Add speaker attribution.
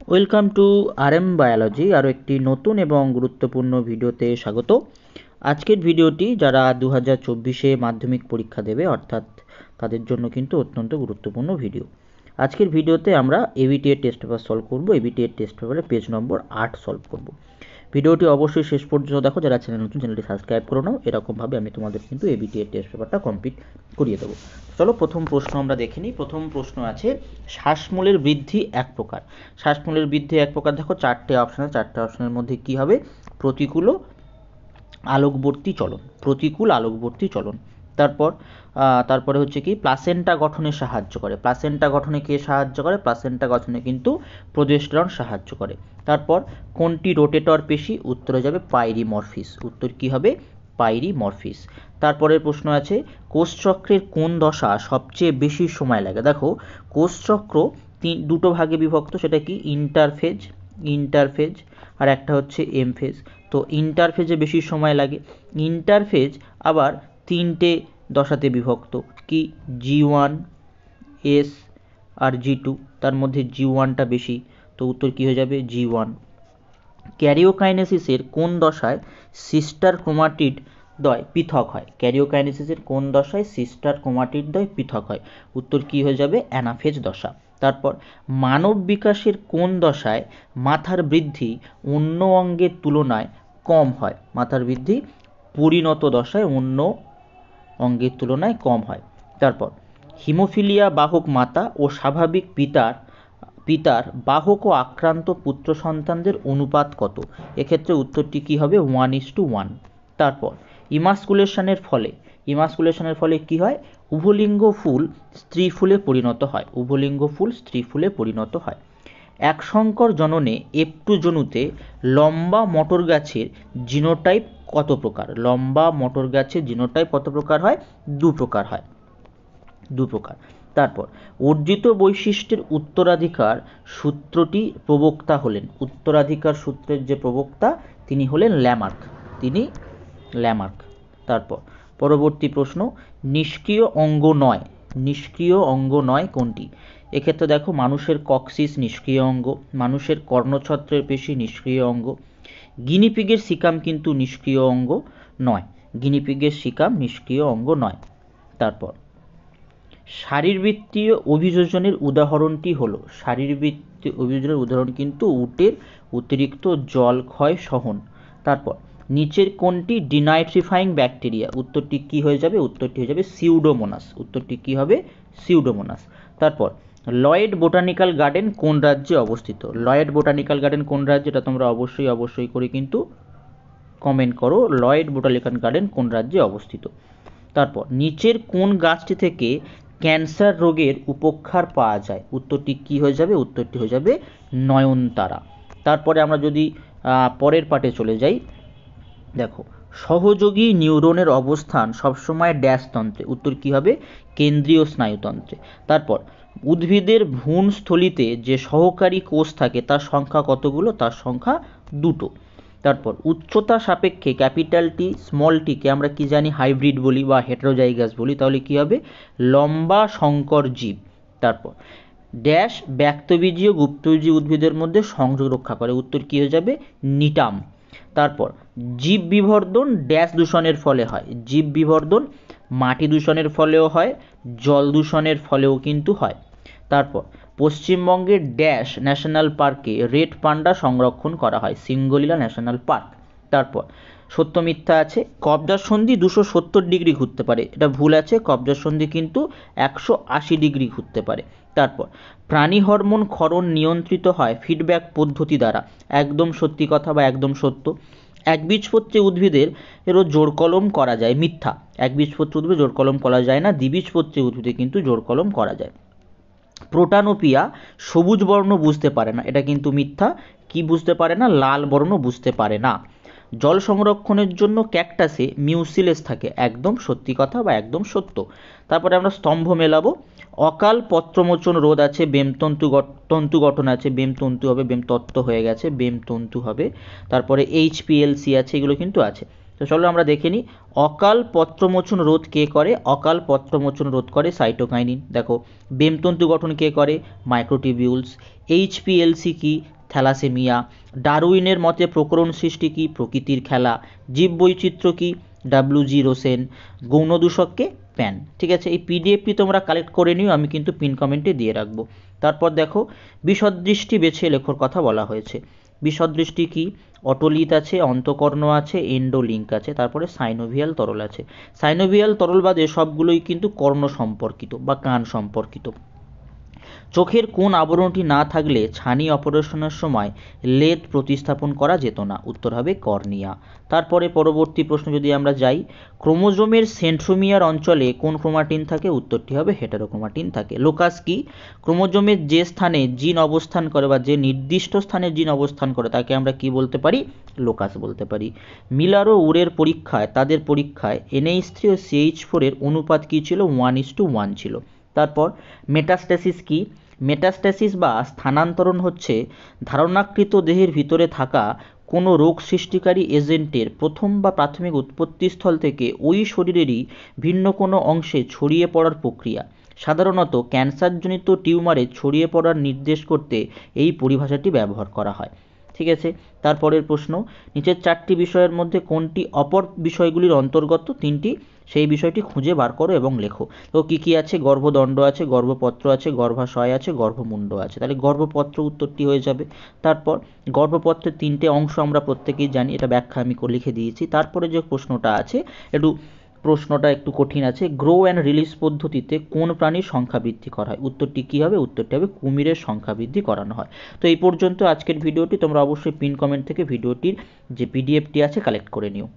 Speaker 1: Welcome to RM biology আরও একটি নতুন এবং গুরুত্বপূর্ণ ভিডিওতে স্বাগত। আজকের ভিডিওটি যারা 2024-এ মাধ্যমিক পরীক্ষা দেবে অর্থাৎ তাদের জন্য কিন্তু অত্যন্ত গুরুত্বপূর্ণ ভিডিও। আজকের ভিডিওতে আমরা ABT এর টেস্ট পেপার সলভ করব। ABT এর টেস্ট পেপারে পেজ নম্বর 8 সলভ করব। ভিডিওটি অবশ্যই শেষ পর্যন্ত দেখো, যারা চ্যানেল নতুন চ্যানেলটি সাবস্ক্রাইব করে নাও। এরকমভাবে আমি তোমাদের কিন্তু ABT এর টেস্ট পেপারটা কমপ্লিট করিয়ে দেবো। চলো প্রথম প্রশ্ন আমরা দেখে নিই। প্রথম প্রশ্ন আছে শ্বাসমূলের বৃদ্ধি এক প্রকার। শ্বাসমূলের বৃদ্ধি এক প্রকার, দেখো চারটে অপশন আছে, চারটে অপশনের মধ্যে কি হবে? প্রতিকূল আলোকবর্তী চলন, প্রতিকূল আলোকবর্তী চলন। তারপরে হচ্ছে কি প্লাসেন্টা গঠনে সাহায্য করে। প্লাসেন্টা গঠনে কে সাহায্য করে? প্লাসেন্টা গঠনে কিন্তু প্রোজেস্টেরন সাহায্য করে। তারপর কোনটি রোটেটর পেশি? উত্তরে যাবে পাইরিমরফিস। উত্তর কি হবে? পাইরিমরফিস। তারপরের প্রশ্ন আছে কোষচক্রের কোন দশা সবচেয়ে বেশি সময় লাগে? দেখো কোষচক্র দুটো ভাগে বিভক্ত, সেটা কি ইন্টারফেজ আর একটা হচ্ছে এমফেজ। তো ইন্টারফেজে বেশি সময় লাগে। ইন্টারফেজ আবার তিনটে দশাতে বিভক্ত, কি G1, S আর G2, তার মধ্যে G1টা বেশি, তো উত্তর কি হয়ে যাবে? G1। ক্যারিওকাইনেসিসের কোন দশায় সিস্টার ক্রোমাটিড দ্বয় পৃথক হয়? ক্যারিওকাইনেসিসের কোন দশায় সিস্টার ক্রোমাটিড দ্বয় পৃথক হয়? উত্তর কি হয়ে যাবে? অ্যানাফেজ দশা। তারপর মানব বিকাশের কোন দশায় মাথার বৃদ্ধি অন্য অঙ্গের তুলনায় কম হয়? মাথার বৃদ্ধি পরিণত দশায় অন্য অঙ্গের তুলনায় কম হয়। তারপর হিমোফিলিয়া বাহক মাতা ও স্বাভাবিক পিতার বাহক ও আক্রান্ত পুত্র সন্তানদের অনুপাত কত? এক্ষেত্রে উত্তরটি কি হবে? 1:1। তারপর ইমাস্কুলেশনের ফলে কি হয়? উভলিঙ্গ ফুল স্ত্রী ফুলে পরিণত হয়। উভলিঙ্গ ফুল স্ত্রী ফুলে পরিণত হয়। এক সংকর জননে F2 জনুতে লম্বা মটর গাছের জিনোটাইপ কত প্রকার? লম্বা মটর গাছের জিনোটাইপ কত প্রকার হয়? 2 প্রকার হয়, 2 প্রকার। তারপর অর্জিত বৈশিষ্ট্যের উত্তরাধিকার সূত্রটি প্রবক্তা হলেন। উত্তরাধিকার সূত্রের যে প্রবক্তা তিনি হলেন ল্যামার্ক। তারপর পরবর্তী প্রশ্ন নিষ্ক্রিয় অঙ্গ নয় কোনটি? এক্ষেত্রে দেখো মানুষের কক্সিস নিষ্ক্রিয় অঙ্গ, মানুষের কর্ণছত্রের পেশি নিষ্ক্রিয় অঙ্গ। গিনিপিগের সিকাম কিন্তু নিষ্ক্রিয় অঙ্গ নয়, গিনিপিগের সিকাম নিষ্ক্রিয় অঙ্গ নয়। তারপর শারীরবৃত্তীয় অভিযোজনের উদাহরণটি হলো, শারীরবৃত্তীয় অভিযোজনের উদাহরণ কিন্তু উটের অতিরিক্ত জল ক্ষয় সহন। তারপর নিচের কোনটি ডিনাইট্রিফাইং ব্যাকটেরিয়া? উত্তরটি কি হয়ে যাবে? উত্তরটি হয়ে যাবে সিউডোমোনাস। উত্তরটি কি হবে? সিউডোমোনাস। তারপর লয়েড বোটানিক্যাল গার্ডেন কোন রাজ্যে অবস্থিত? লয়েড বোটানিক্যাল গার্ডেন কোন রাজ্যে? এটা তোমরা অবশ্যই করে কিন্তু কমেন্ট করো, লয়েড বোটানিক্যাল গার্ডেন কোন রাজ্যে অবস্থিত। তারপর নিচের কোন গাছটি থেকে ক্যান্সার রোগের উপকার পাওয়া যায়? উত্তরটি কি হয়ে যাবে? উত্তরটি হয়ে যাবে নয়নতারা। তারপরে আমরা যদি পরের পার্টে চলে যাই, দেখো সহযোগী নিউরনের অবস্থান সবসময় ড্যাশ তন্ত্রে। উত্তর কি হবে? কেন্দ্রীয় স্নায়ুতন্ত্রে। তারপর উদ্ভিদের ভ্রূণস্থলিতে যে সহকারী কোষ থাকে তার সংখ্যা কতগুলো? তার সংখ্যা 2টো। তারপর উচ্চতা সাপেক্ষে ক্যাপিটাল টি স্মল টিকে আমরা কি জানি? হাইব্রিড বলি বা হেটেরোজাইগাস বলি। তাহলে কি হবে? লম্বা সংকর জীব। তারপর ড্যাশ ব্যক্তবীজীয় গুপ্তবীজীয় উদ্ভিদের মধ্যে সংযোগ রক্ষা করে। উত্তর কি হয়ে যাবে? নিটাম। তারপর জীব বিবর্ধন ড্যাশ দূষণের ফলে হয়? জীব বিবর্ধন মাটি দূষণের ফলেও হয়, জল দূষণের ফলেও কিন্তু হয়। তারপর পশ্চিমবঙ্গের ড্যাশ ন্যাশনাল পার্কে রেড পান্ডা সংরক্ষণ করা হয়? Singalila national park. তারপর সত্য মিথ্যা আছে, কবজার সন্ধি 270 ডিগ্রি ঘুরতে পারে, এটা ভুল আছে। কবজার সন্ধি কিন্তু 180 ডিগ্রি ঘুরতে পারে। তারপর প্রাণী হরমোন ক্ষরণ নিয়ন্ত্রিত হয় ফিডব্যাক পদ্ধতি দ্বারা। একদম সত্যি কথা বা একদম সত্য। একবীজপত্রী উদ্ভিদের এরও জোড় কলম করা যায়? মিথ্যা। একবীজপত্রী উদ্ভিদে জোড় কলম করা যায় না, দ্বিবীজপত্রী উদ্ভিদে কিন্তু জোড় কলম করা যায়। প্রোটানোপিয়া সবুজ বর্ণ বুঝতে পারে না, এটা কিন্তু মিথ্যা। কি বুঝতে পারে না? লাল বর্ণ বুঝতে পারে না। জল সংরক্ষণের জন্য ক্যাকটাসে মিউসিলেস থাকে? একদম সত্যি কথা বা একদম সত্য। তারপরে আমরা স্তম্ভ মেলাবো। অকাল পত্রমোচন রোধ আছে, তন্তু গঠন আছে, বেমতন্তু হবে, বেমতত্ত্ব হয়ে গেছে, বেমতন্তু হবে। তারপরে HPLC আছে, এগুলো কিন্তু আছে। তো চলো আমরা দেখে নিই অকাল পত্রমোচন রোধ কে করে? অকাল পত্রমোচন রোধ করে সাইটোকাইনিন। দেখো বেমতন্তু গঠন কে করে? মাইক্রোটিবিউলস। HPLC কি? থ্যালাসেমিয়া। ডারউইনের মতে প্রকরণ সৃষ্টি কি? প্রকৃতির খেলা। জীববৈচিত্র্য কি? ডাব্লিউ.জি. রোসেন। গৌণদূষককে? প্যান। ঠিক আছে, এই পিডিএফটি তোমরা কালেক্ট করে নিও, আমি কিন্তু পিন কমেন্টে দিয়ে রাখবো। তারপর দেখো, বিসদৃষ্টি বেছে লেখোর কথা বলা হয়েছে। বিসদৃষ্টি কি? অটোলিথ আছে, অন্তকর্ণ আছে, এন্ডোলিঙ্ক আছে, তারপরে সাইনোভিয়াল তরল আছে। সাইনোভিয়াল তরল বাদে সবগুলোই কিন্তু কর্ণ সম্পর্কিত বা কান সম্পর্কিত। চোখের কোন আবরণটি না থাকলে ছানি অপারেশনের সময় লেদ প্রতিস্থাপন করা যেত না? উত্তর হবে কর্নিয়া। তারপরে পরবর্তী প্রশ্ন যদি আমরা যাই, ক্রোমোজোমের সেন্ট্রোমিয়ার অঞ্চলে কোন ক্রোমাটিন থাকে? উত্তরটি হবে হেটারোক্রোমাটিন থাকে। লোকাস কি? ক্রোমোজোমের যে স্থানে জিন অবস্থান করে বা যে নির্দিষ্ট স্থানে জিন অবস্থান করে তাকে আমরা কি বলতে পারি? লোকাস বলতে পারি। মিলার ও উরের পরীক্ষায়, তাদের পরীক্ষায় NH3 ও CH4 এর অনুপাত কি ছিল? 1:1 ছিল। তারপর মেটাস্ট্যাসিস কি? মেটাস্ট্যাসিস বা স্থানান্তরণ হচ্ছে ধারণাকৃত দেহের ভিতরে থাকা কোনো রোগ সৃষ্টিকারী এজেন্টের প্রথম বা প্রাথমিক উৎপত্তিস্থল থেকে ওই শরীরেরই ভিন্ন কোনো অংশে ছড়িয়ে পড়ার প্রক্রিয়া। সাধারণত ক্যান্সারজনিত টিউমারে ছড়িয়ে পড়ার নির্দেশ করতে এই পরিভাষাটি ব্যবহার করা হয়। ঠিক আছে, তারপরের প্রশ্ন, নিচের চারটি বিষয়ের মধ্যে কোনটি অপর বিষয়গুলির অন্তর্গত? তিনটি, সেই বিষয়টি খুঁজে বার করো এবং লেখো। তো কি কি আছে? গর্ভদণ্ড আছে, গর্ভপত্র আছে, গর্ভাশয় আছে, গর্ভমুণ্ড আছে। তাহলে গর্ভপত্র উত্তরটি হয়ে যাবে। তারপর গর্ভপত্রের তিনটে অংশ আমরা প্রত্যেকেই জানি, এটা ব্যাখ্যা আমি লিখে দিয়েছি। তারপরে যে প্রশ্নটা আছে, প্রশ্নটা একটু কঠিন আছে। গ্রো অ্যান্ড রিলিজ পদ্ধতিতে কোন প্রাণীর সংখ্যা বৃদ্ধি করা হয়? উত্তরটি কী হবে? উত্তরটি হবে কুমিরের সংখ্যা বৃদ্ধি করানো হয়। তো এই পর্যন্ত আজকের ভিডিওটি। তোমরা অবশ্যই পিন কমেন্ট থেকে ভিডিওটির যে পিডিএফটি আছে কালেক্ট করে নিও।